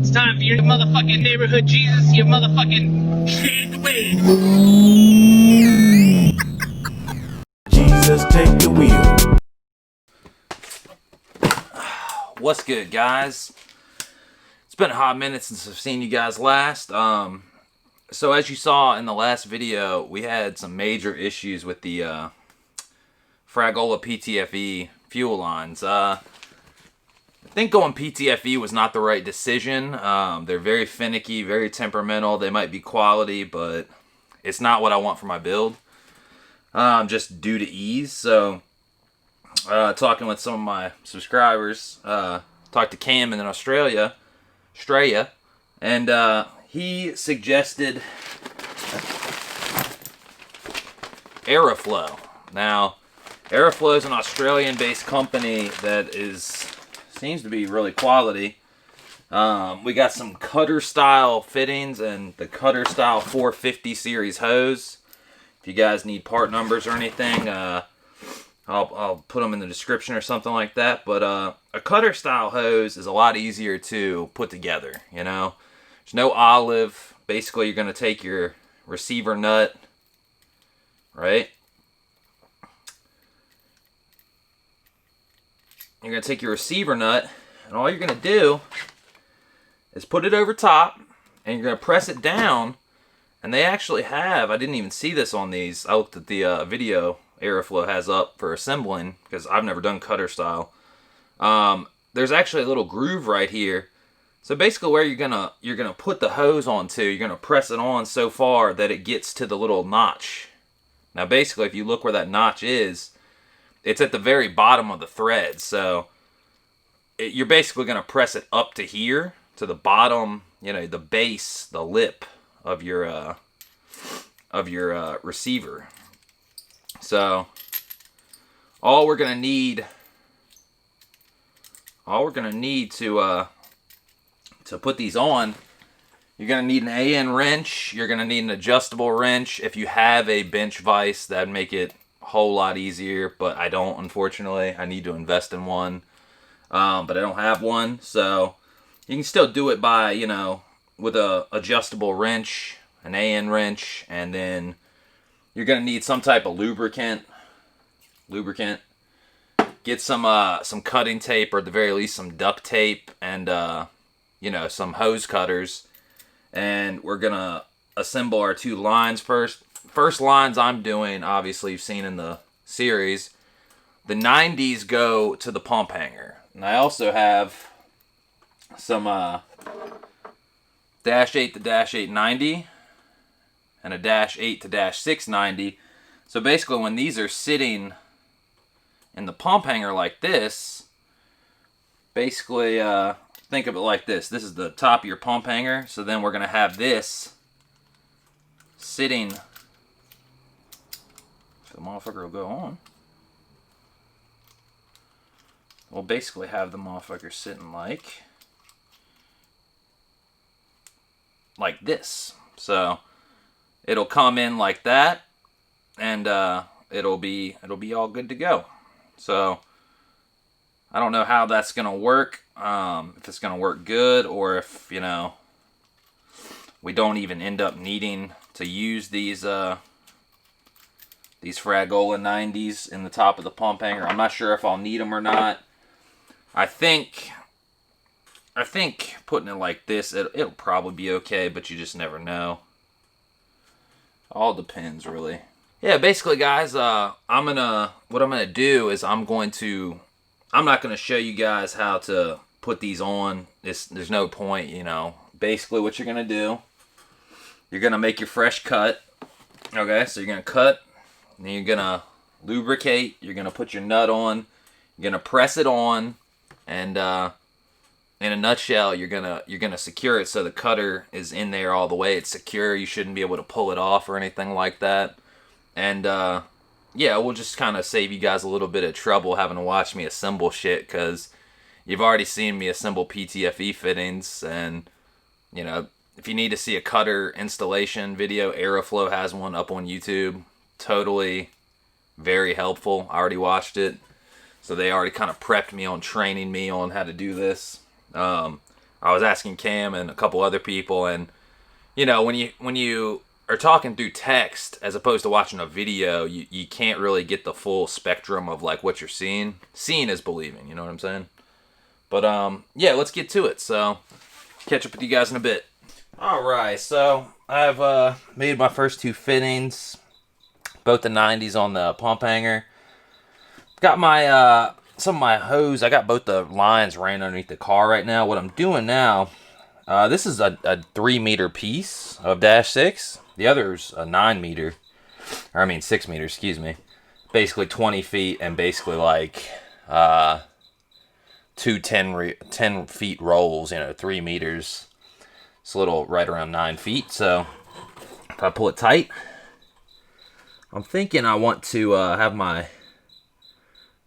It's time for your motherfucking neighborhood Jesus, your motherfucking Jesus, take the wheel. What's good, guys? It's been a hot minute since I've seen you guys last. So as you saw in the last video, we had some major issues with the Fragola ptfe fuel lines. I think going ptfe was not the right decision. They're very finicky, very temperamental. They might be quality, but it's not what I want for my build. Just due to ease. So talking with some of my subscribers, talked to Cam in Australia, and he suggested Aeroflow. Now, Aeroflow is an Australian-based company that seems to be really quality. We got some cutter-style fittings and the cutter-style 450 series hose. If you guys need part numbers or anything, I'll put them in the description or something like that. But a cutter-style hose is a lot easier to put together, you know. There's no olive. Basically, you're going to take your receiver nut, right? You're going to take your receiver nut, and all you're going to do is put it over top, and you're going to press it down. And they actually have, I didn't even see this on these. I looked at the video Aeroflow has up for assembling, because I've never done cutter style. There's actually a little groove right here. So basically where you're gonna put the hose onto, you're gonna press it on so far that it gets to the little notch. Now basically, if you look where that notch is, it's at the very bottom of the thread. So you're basically gonna press it up to here, to the bottom, you know, the base, the lip of your receiver. So all we're gonna need to put these on, you're gonna need an AN wrench. You're gonna need an adjustable wrench. If you have a bench vise, that'd make it a whole lot easier. But I don't, unfortunately. I need to invest in one, but I don't have one. So you can still do it by, you know, with a adjustable wrench, an AN wrench, and then you're gonna need some type of lubricant. Get some cutting tape, or at the very least some duct tape, and you know, some hose cutters. And we're gonna assemble our two lines first. First lines I'm doing, obviously you've seen in the series, the 90s go to the pump hanger, and I also have some dash 8 to dash 890 and a dash 8 to dash 690. So basically when these are sitting in the pump hanger like this, basically think of it like this. This is the top of your pump hanger. So then we're going to have this sitting. So the motherfucker will go on. We'll basically have the motherfucker sitting like this. So it'll come in like that, and it'll be all good to go. So I don't know how that's gonna work. If it's gonna work good, or if, you know, we don't even end up needing to use these Fragola 90s in the top of the pump hanger. I'm not sure if I'll need them or not. I think putting it like this, it'll probably be okay, but you just never know. All depends, really. Yeah, basically, guys, what I'm gonna do is I'm not gonna show you guys how to put these on. There's no point, you know. Basically, what you're gonna do, you're gonna make your fresh cut. Okay, so you're gonna cut, and then you're gonna lubricate. You're gonna put your nut on. You're gonna press it on, and in a nutshell, you're gonna secure it so the cutter is in there all the way. It's secure. You shouldn't be able to pull it off or anything like that. And yeah, we'll just kind of save you guys a little bit of trouble having to watch me assemble shit, because you've already seen me assemble ptfe fittings. And, you know, if you need to see a cutter installation video, Aeroflow has one up on YouTube. Totally very helpful. I already watched it. So they already kind of prepped me on training me on how to do this. I was asking Cam and a couple other people, and you know, when you are talking through text as opposed to watching a video, you can't really get the full spectrum of like what you're seeing. Seeing is believing, you know what I'm saying? But yeah, let's get to it. So catch up with you guys in a bit. All right, so I've made my first 2 fittings, both the 90s on the pump hanger. Got my some of my hose. I got both the lines ran underneath the car right now. What I'm doing now, this is a 3-meter piece of dash 6. The other's a 9-meter, or I mean 6-meter, excuse me. Basically 20 feet and basically like 2 10 feet rolls, you know, 3 meters. It's a little right around 9 feet. So if I pull it tight, I'm thinking I want to have my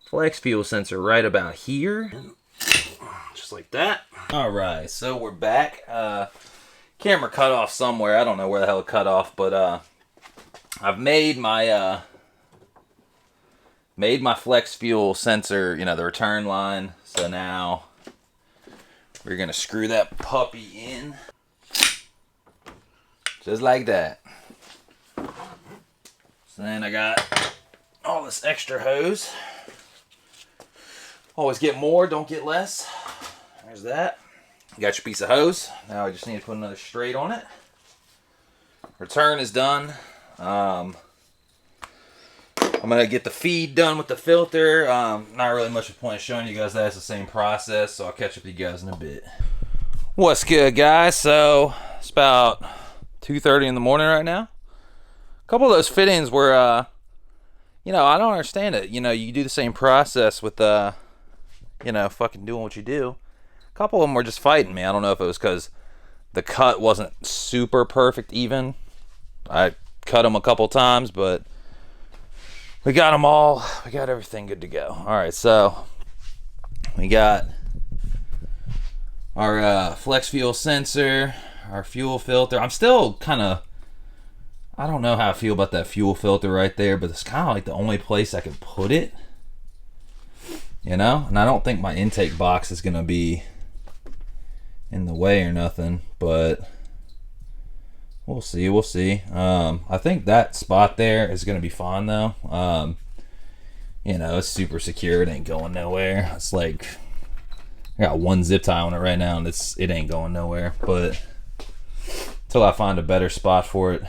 flex fuel sensor right about here. Just like that. Alright, so we're back. Camera cut off somewhere. I don't know where the hell it cut off, but I've made my flex fuel sensor, you know, the return line. So now we're gonna screw that puppy in. Just like that. So then I got all this extra hose. Always get more, don't get less. There's that. You got your piece of hose. Now I just need to put another straight on it. Return is done. I'm gonna get the feed done with the filter. Not really much of a point of showing you guys that it's the same process, so I'll catch up with you guys in a bit. What's good, guys? So it's about 2:30 in the morning right now. A couple of those fittings were, you know, I don't understand it. You know, you do the same process with, you know, fucking doing what you do. A couple of them were just fighting me. I don't know if it was because the cut wasn't super perfect even. I cut them a couple times, but we got them all. We got everything good to go. All right, so we got our flex fuel sensor, our fuel filter. I'm still kind of, I don't know how I feel about that fuel filter right there, but it's kind of like the only place I can put it, you know? And I don't think my intake box is going to be in the way or nothing, but we'll see. I think that spot there is going to be fine though. You know, it's super secure. It ain't going nowhere. It's like, I got one zip tie on it right now and it ain't going nowhere, but until I find a better spot for it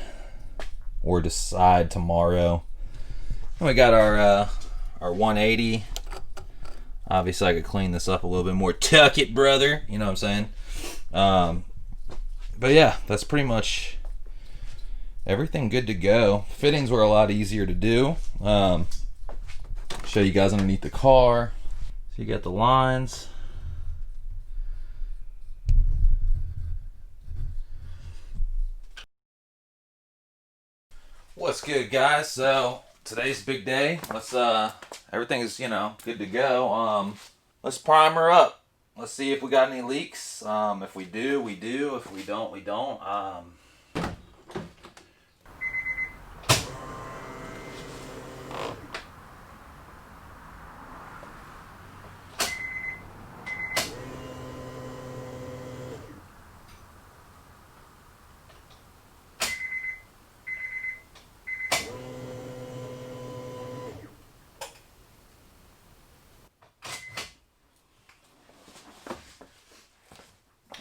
or decide tomorrow. And we got our 180. Obviously I could clean this up a little bit more. Tuck it, brother. You know what I'm saying? But yeah, that's pretty much everything good to go. Fittings were a lot easier to do. Show you guys underneath the car. So you got the lines. What's good, guys? So today's a big day. Let's everything is, you know, good to go. Let's prime her up. Let's see if we got any leaks. If we do, we do. If we don't, we don't.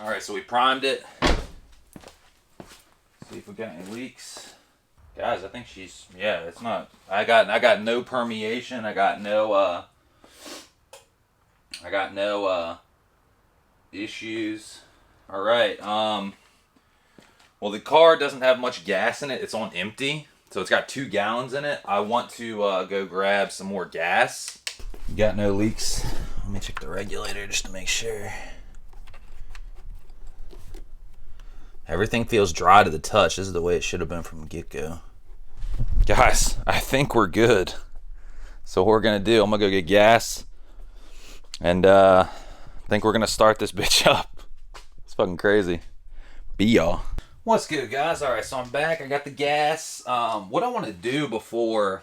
Alright, so we primed it. See if we got any leaks. Guys, I think she's, yeah, it's not, I got no permeation. I got no issues. Alright, well, the car doesn't have much gas in it. It's on empty. So it's got 2 gallons in it. I want to go grab some more gas. Got no leaks. Let me check the regulator just to make sure. Everything feels dry to the touch. This is the way it should have been from the get-go. Guys, I think we're good. So what we're going to do, I'm going to go get gas. And I think we're going to start this bitch up. It's fucking crazy. Be y'all. What's good, guys? Alright, so I'm back. I got the gas. What I want to do before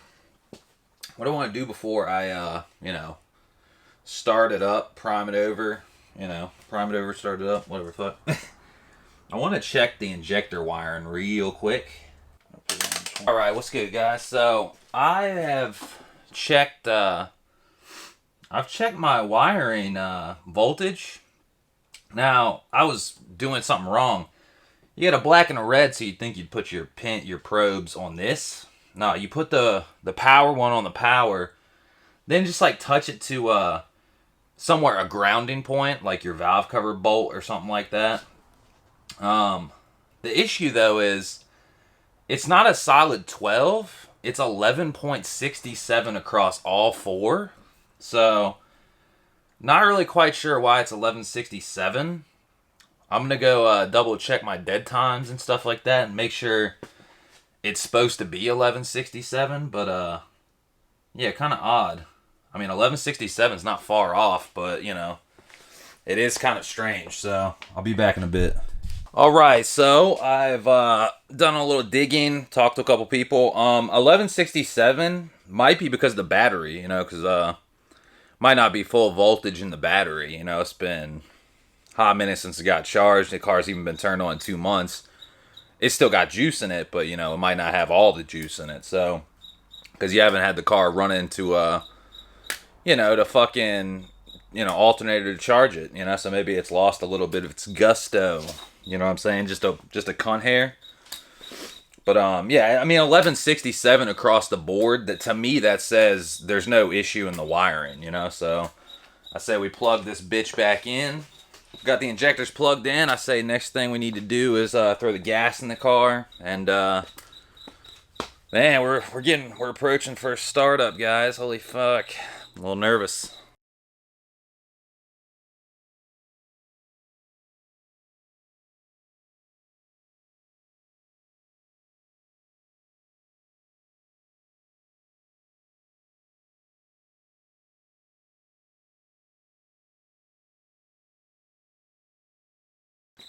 I, you know, start it up, prime it over, you know, prime it over, start it up, whatever the fuck. I want to check the injector wiring real quick. Alright, what's good, guys? So, I have checked, I've checked my wiring voltage. Now, I was doing something wrong. You got a black and a red, so you'd think you'd put your probes on this. No, you put the power one on the power, then just like touch it to somewhere, a grounding point, like your valve cover bolt or something like that. The issue though is it's not a solid 12, it's 11.67 across all four. So not really quite sure why it's 1167. I'm going to go double check my dead times and stuff like that and make sure it's supposed to be 1167, but yeah, kind of odd. I mean, 1167 is not far off, but you know, it is kind of strange. So I'll be back in a bit. All right, so I've done a little digging, talked to a couple people. 1167 might be because of the battery, you know, because might not be full voltage in the battery. You know, it's been hot minute since it got charged. The car's even been turned on in 2 months. It's still got juice in it, but you know, it might not have all the juice in it. So, because you haven't had the car run into you know, the fucking, you know, alternator to charge it. You know, so maybe it's lost a little bit of its gusto. You know what I'm saying? Just a cunt hair. But yeah, I mean 1167 across the board. That to me that says there's no issue in the wiring. You know, so I say we plug this bitch back in. Got the injectors plugged in. I say next thing we need to do is throw the gas in the car, and man, we're approaching first startup, guys. Holy fuck, I'm a little nervous.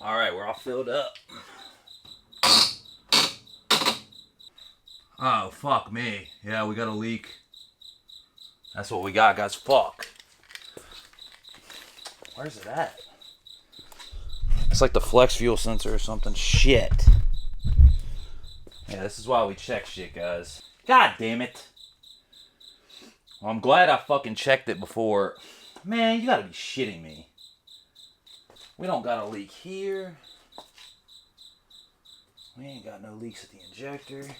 All right, we're all filled up. Oh, fuck me. Yeah, we got a leak. That's what we got, guys. Fuck. Where's it at? It's like the flex fuel sensor or something. Shit. Yeah, this is why we check shit, guys. God damn it. Well, I'm glad I fucking checked it before. Man, you gotta be shitting me. We don't got a leak here. We ain't got no leaks at the injector. Is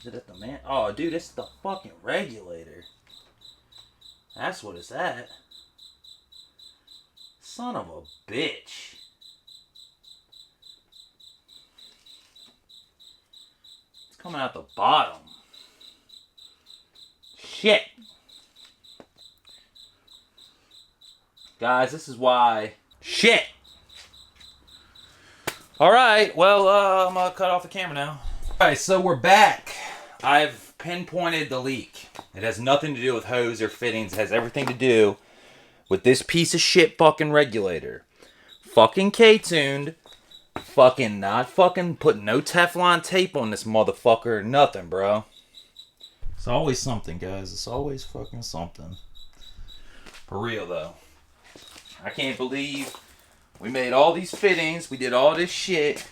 it at the man? Oh, dude, it's the fucking regulator. That's what it's at. Son of a bitch. It's coming out the bottom. Shit. Guys, this is why. Shit. Alright, well, I'm gonna cut off the camera now. Alright, so we're back. I've pinpointed the leak. It has nothing to do with hose or fittings. It has everything to do with this piece of shit fucking regulator. Fucking K-tuned. Fucking not fucking putting no Teflon tape on this motherfucker. Nothing, bro. It's always something, guys. It's always fucking something. For real, though. I can't believe we made all these fittings. We did all this shit.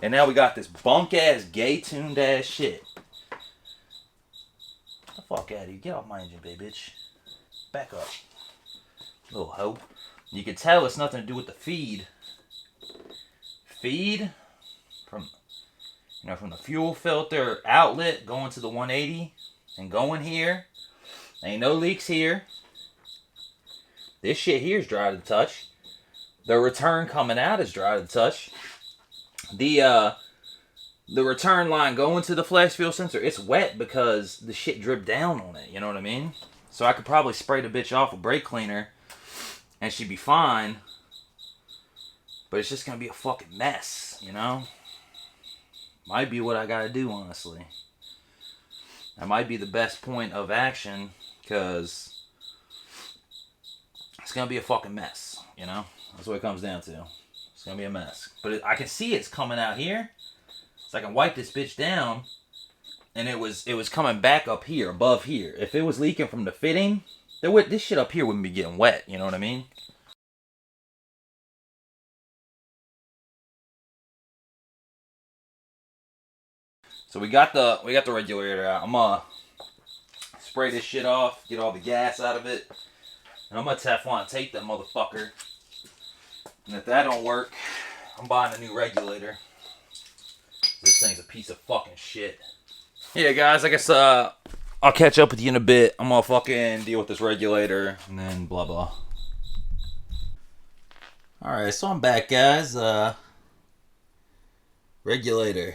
And now we got this bunk-ass, gay-tuned ass shit. Get the fuck out of here. Get off my engine, baby, bitch. Back up. Little hoe. You can tell it's nothing to do with the feed. Feed from, you know, from the fuel filter outlet going to the 180 and going here. Ain't no leaks here. This shit here is dry to the touch. The return coming out is dry to the touch. The return line going to the flex fuel sensor, it's wet because the shit dripped down on it. You know what I mean? So I could probably spray the bitch off with brake cleaner and she'd be fine. But it's just going to be a fucking mess, you know? Might be what I got to do, honestly. That might be the best point of action because it's going to be a fucking mess, you know? That's what it comes down to. It's going to be a mess. But I can see it's coming out here. So I can wipe this bitch down. And it was coming back up here, above here. If it was leaking from the fitting, this shit up here wouldn't be getting wet, you know what I mean? So we got the regulator out. I'm gonna spray this shit off, get all the gas out of it, and I'm gonna Teflon tape that motherfucker. And if that don't work, I'm buying a new regulator. This thing's a piece of fucking shit. Yeah, guys, I guess I'll catch up with you in a bit. I'm gonna fucking deal with this regulator and then blah blah. Alright, so I'm back, guys. Regulator.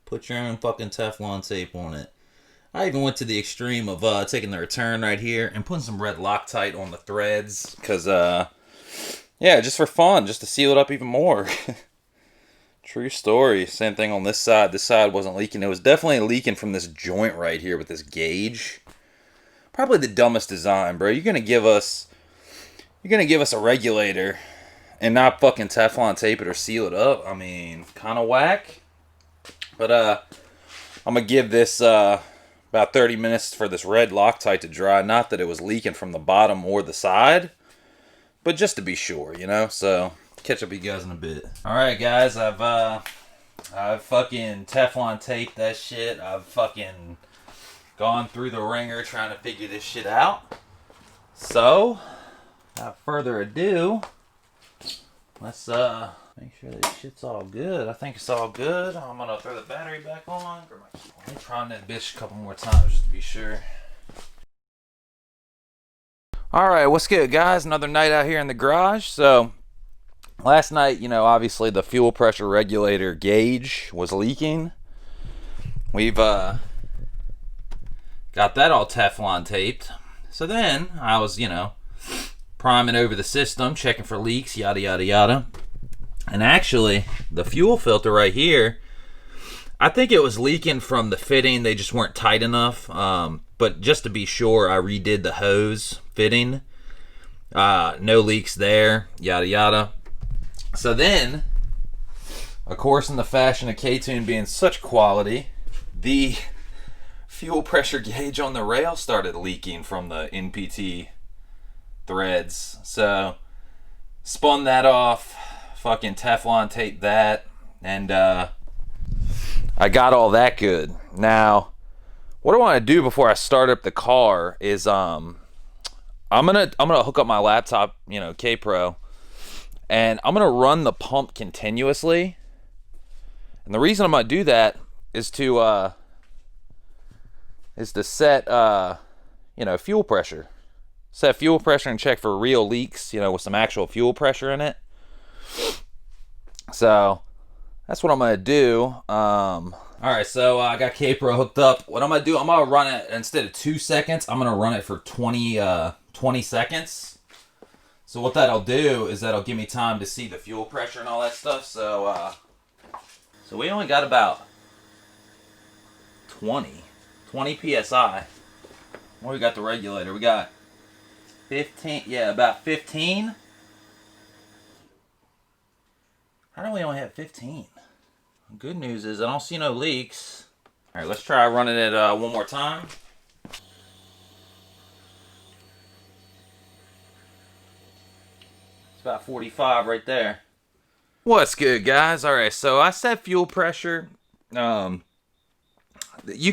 Put your own fucking Teflon tape on it. I even went to the extreme of taking the return right here and putting some red Loctite on the threads. Because, yeah, just for fun, just to seal it up even more. True story. Same thing on this side. This side wasn't leaking. It was definitely leaking from this joint right here with this gauge. Probably the dumbest design, bro. You're gonna give us a regulator and not fucking Teflon tape it or seal it up. I mean, kind of whack. But I'm gonna give this about 30 minutes for this red Loctite to dry. Not that it was leaking from the bottom or the side, but just to be sure, you know. So catch up with you guys in a bit. All right, guys. I've fucking Teflon taped that shit. I've fucking gone through the ringer trying to figure this shit out. So, without further ado, let's make sure this shit's all good. I think it's all good. I'm gonna throw the battery back on. Let me try that bitch a couple more times just to be sure. Alright, what's good, guys? Another night out here in the garage. So, last night, you know, obviously the fuel pressure regulator gauge was leaking. We've got that all Teflon taped. So then, I was, you know, priming over the system, checking for leaks, yada yada yada. And actually, the fuel filter right here, I think it was leaking from the fitting. They just weren't tight enough. But just to be sure, I redid the hose fitting. No leaks there, yada yada. So then, of course, in the fashion of K-Tune being such quality, the fuel pressure gauge on the rail started leaking from the NPT threads. So, spun that off. Fucking Teflon taped that, and I got all that good. Now, what I want to do before I start up the car is I'm gonna hook up my laptop, you know, K-Pro, and I'm gonna run the pump continuously. And the reason I'm gonna do that is to set you know, fuel pressure. Set fuel pressure and check for real leaks, you know, with some actual fuel pressure in it. So that's what I'm gonna do. Alright, so I got K-Pro hooked up. What I'm gonna do, I'm gonna run it instead of 2 seconds, I'm gonna run it for 20 seconds. So what that'll do is that'll give me time to see the fuel pressure and all that stuff. So we only got about 20 psi. Well, we got the regulator. We got 15, yeah, about 15. How do we only have 15? Good news is I don't see no leaks. All right, let's try running it one more time. It's about 45 right there. What's good, guys? All right, so I set fuel pressure. You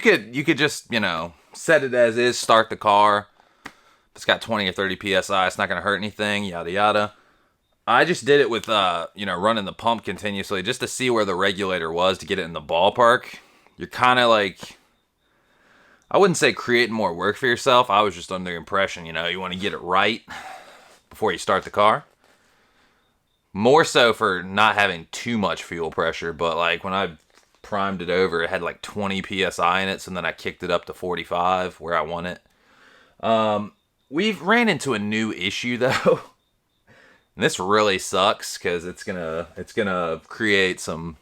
could just, you know, set it as is, start the car. If it's got 20 or 30 psi, it's not gonna hurt anything, yada yada. I just did it with, you know, running the pump continuously just to see where the regulator was to get it in the ballpark. You're kind of like, I wouldn't say creating more work for yourself. I was just under the impression, you know, you want to get it right before you start the car. More so for not having too much fuel pressure, but like when I primed it over, it had like 20 psi in it, so then I kicked it up to 45 where I want it. We've ran into a new issue though. And this really sucks because it's gonna create some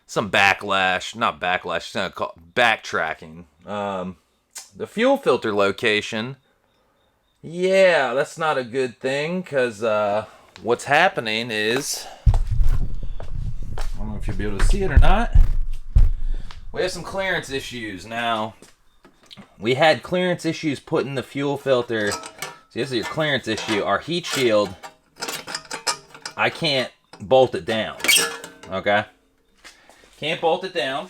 backlash, not backlash, it's gonna call backtracking. The fuel filter location, yeah, that's not a good thing because what's happening is, I don't know if you'll be able to see it or not. We have some clearance issues now. we had clearance issues putting the fuel filter. See, this is your clearance issue. Our heat shield, I can't bolt it down, okay? Can't bolt it down.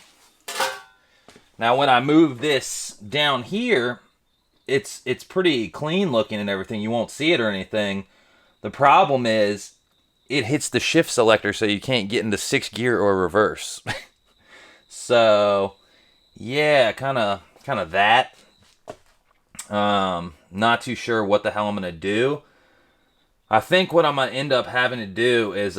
Now, when I move this down here, it's pretty clean looking and everything. You won't see it or anything. The problem is it hits the shift selector, so you can't get into 6th gear or reverse. So, yeah, kind of that. Not too sure what the hell I'm gonna do. I think what I'm gonna end up having to do is,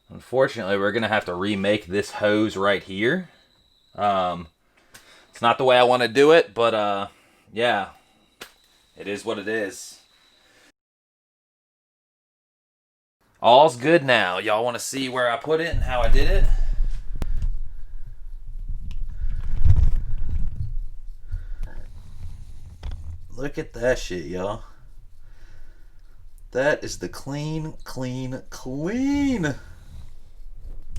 unfortunately, we're gonna have to remake this hose right here. It's not the way I want to do it, but yeah, it is what it is. All's good now. Y'all want to see where I put it and how I did it? Look at that shit, y'all. That is the clean.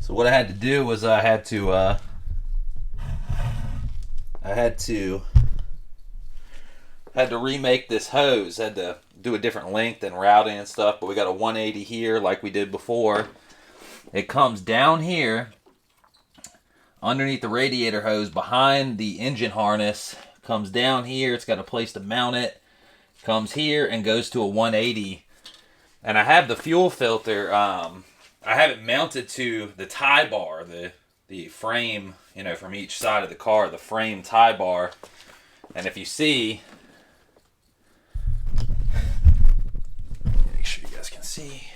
So what I had to do was I had to remake this hose. I had to do a different length and routing and stuff, but we got a 180 here like we did before. It comes down here underneath the radiator hose behind the engine harness, comes down here, it's got a place to mount it, comes here and goes to a 180. And I have the fuel filter, I have it mounted to the tie bar, the frame, you know, from each side of the car, the frame tie bar. And if you see, make sure you guys can see.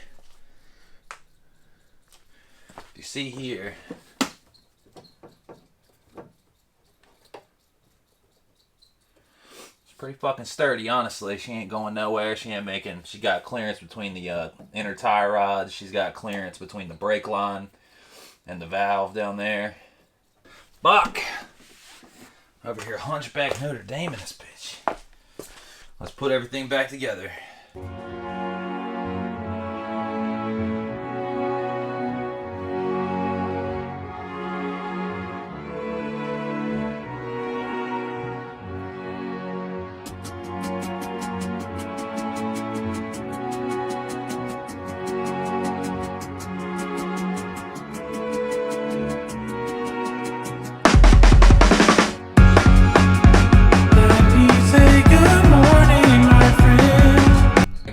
If you see here, it's pretty fucking sturdy, honestly. She ain't going nowhere. She got clearance between the inner tie rods. She's got clearance between the brake line and the valve down there. Buck! Over here, Hunchback Notre Dame in this bitch. Let's put everything back together.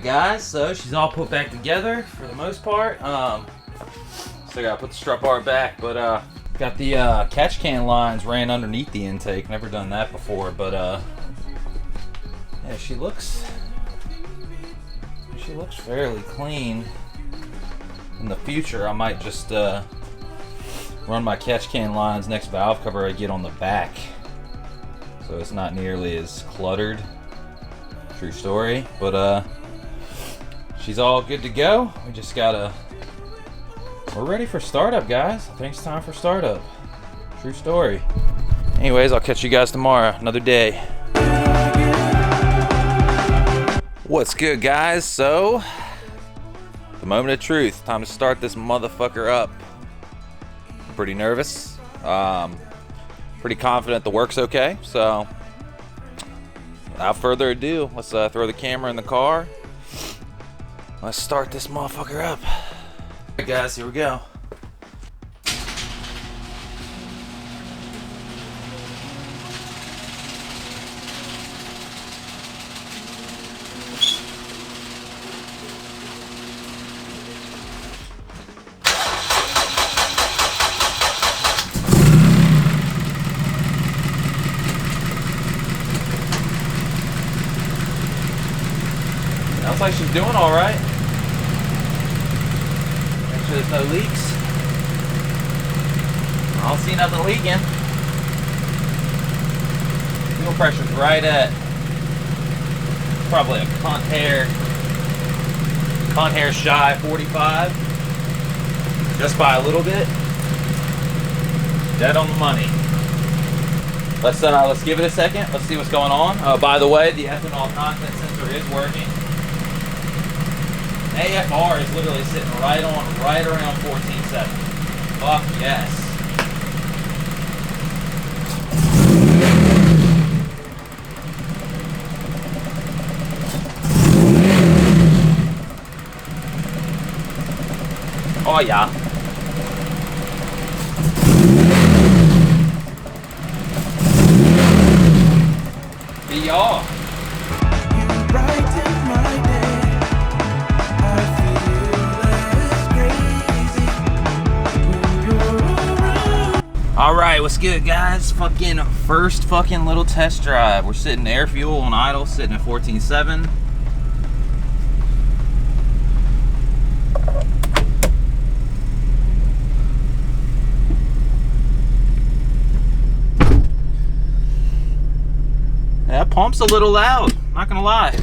Guys, so she's all put back together for the most part. Still gotta put the strut bar back, but got the catch can lines ran underneath the intake. Never done that before, but yeah, she looks fairly clean. In the future, I might just run my catch can lines next valve cover I get on the back, so it's not nearly as cluttered. True story, but she's all good to go. We're ready for startup, guys. I think it's time for startup. True story. Anyways, I'll catch you guys tomorrow. Another day. What's good, guys? So, the moment of truth. Time to start this motherfucker up. I'm pretty nervous. Pretty confident the work's okay. So, without further ado, let's throw the camera in the car. Let's start this motherfucker up. Alright guys, here we go. Sounds like she's doing alright. Make sure there's no leaks. I don't see nothing leaking. Fuel pressure's right at probably a cunt hair shy 45. Just by a little bit. Dead on the money. Let's give it a second. Let's see what's going on. By the way, the ethanol content sensor is working. AFR is literally sitting right around 14.7. Fuck yes. Oh yeah. Y'all. All right, what's good, guys? Fucking first fucking little test drive. We're sitting air fuel on idle, sitting at 14.7. That pump's a little loud, not gonna lie.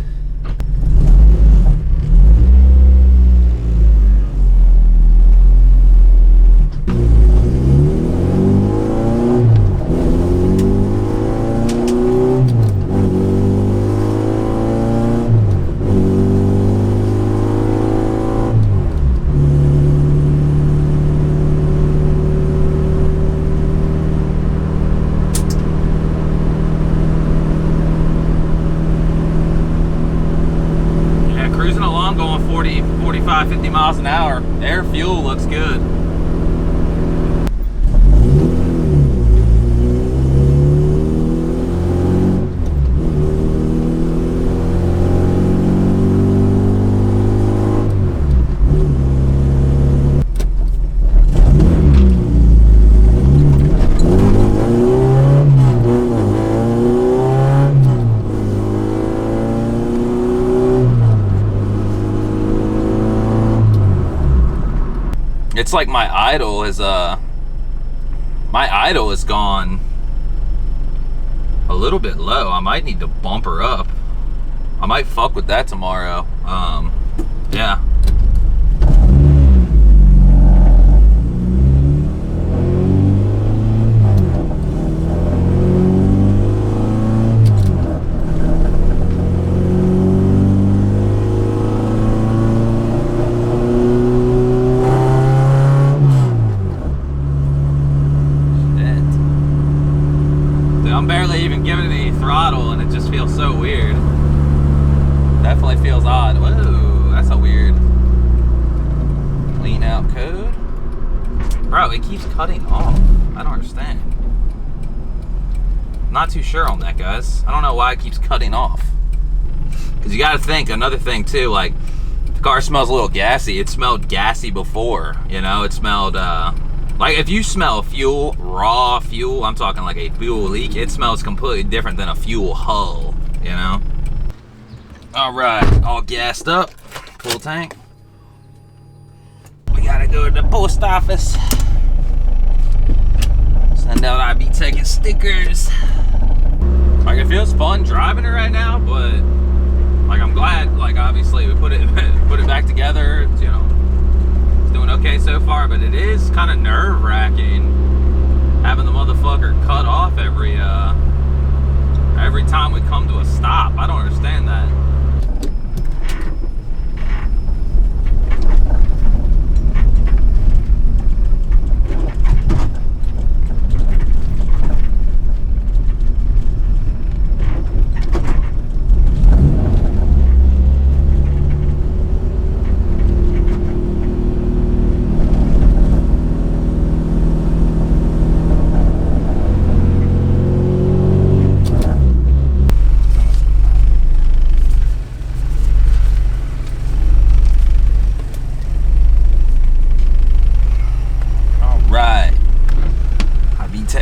Going 40, 45, 50 miles an hour. Air fuel looks good. It's like my idle has gone a little bit low. I might need to bump her up. I might fuck with that tomorrow. Yeah. I'm barely even giving it any throttle and it just feels so weird. Definitely feels odd. Whoa, that's a weird clean out code. Bro, it keeps cutting off. I don't understand. Not too sure on that, guys. I don't know why it keeps cutting off. Because you gotta think, another thing too, like, the car smells a little gassy. It smelled gassy before, you know? It smelled, like if you smell fuel, raw fuel, I'm talking like a fuel leak, it smells completely different than a fuel hull, you know? All right, all gassed up, full tank. We gotta go to the post office. Send out IB ticket stickers. Like it feels fun driving it right now, but like I'm glad, like obviously we put it back together, you know. Doing okay so far, but it is kind of nerve-wracking having the motherfucker cut off every time we come to a stop. I don't understand that.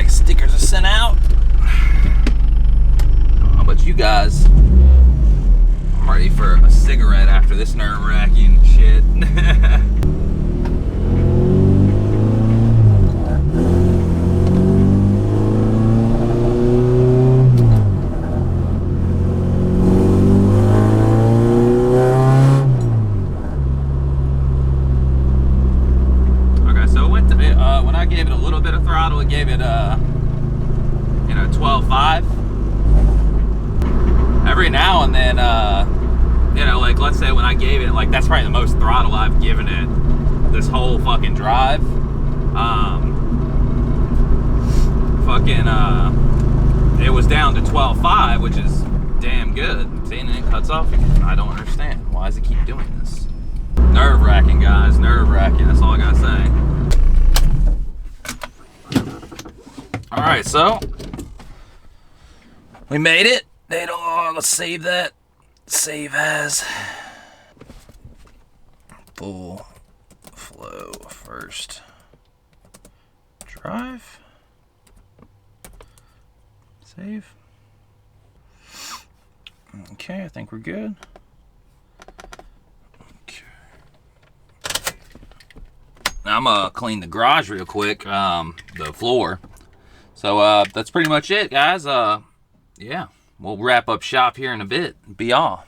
Stickers are sent out. How about you guys? I'm ready for a cigarette after this nerve-wracking shit. Okay, so it went to when I gave it a little bit of throttle, it gave it 12.5. Every now and then, you know, like let's say when I gave it, like that's probably the most throttle I've given it this whole fucking drive. It was down to 12.5, which is damn good. See, and then it cuts off again. I don't understand. Why does it keep doing this? Nerve-wracking, guys. Nerve-wracking. That's all I gotta say. right, so we made it. Let's save that. Save as full flow first drive. Save. Okay, I think we're good. Okay. Now I'm gonna clean the garage real quick, the floor. So that's pretty much it, guys. Yeah, we'll wrap up shop here in a bit. Be all.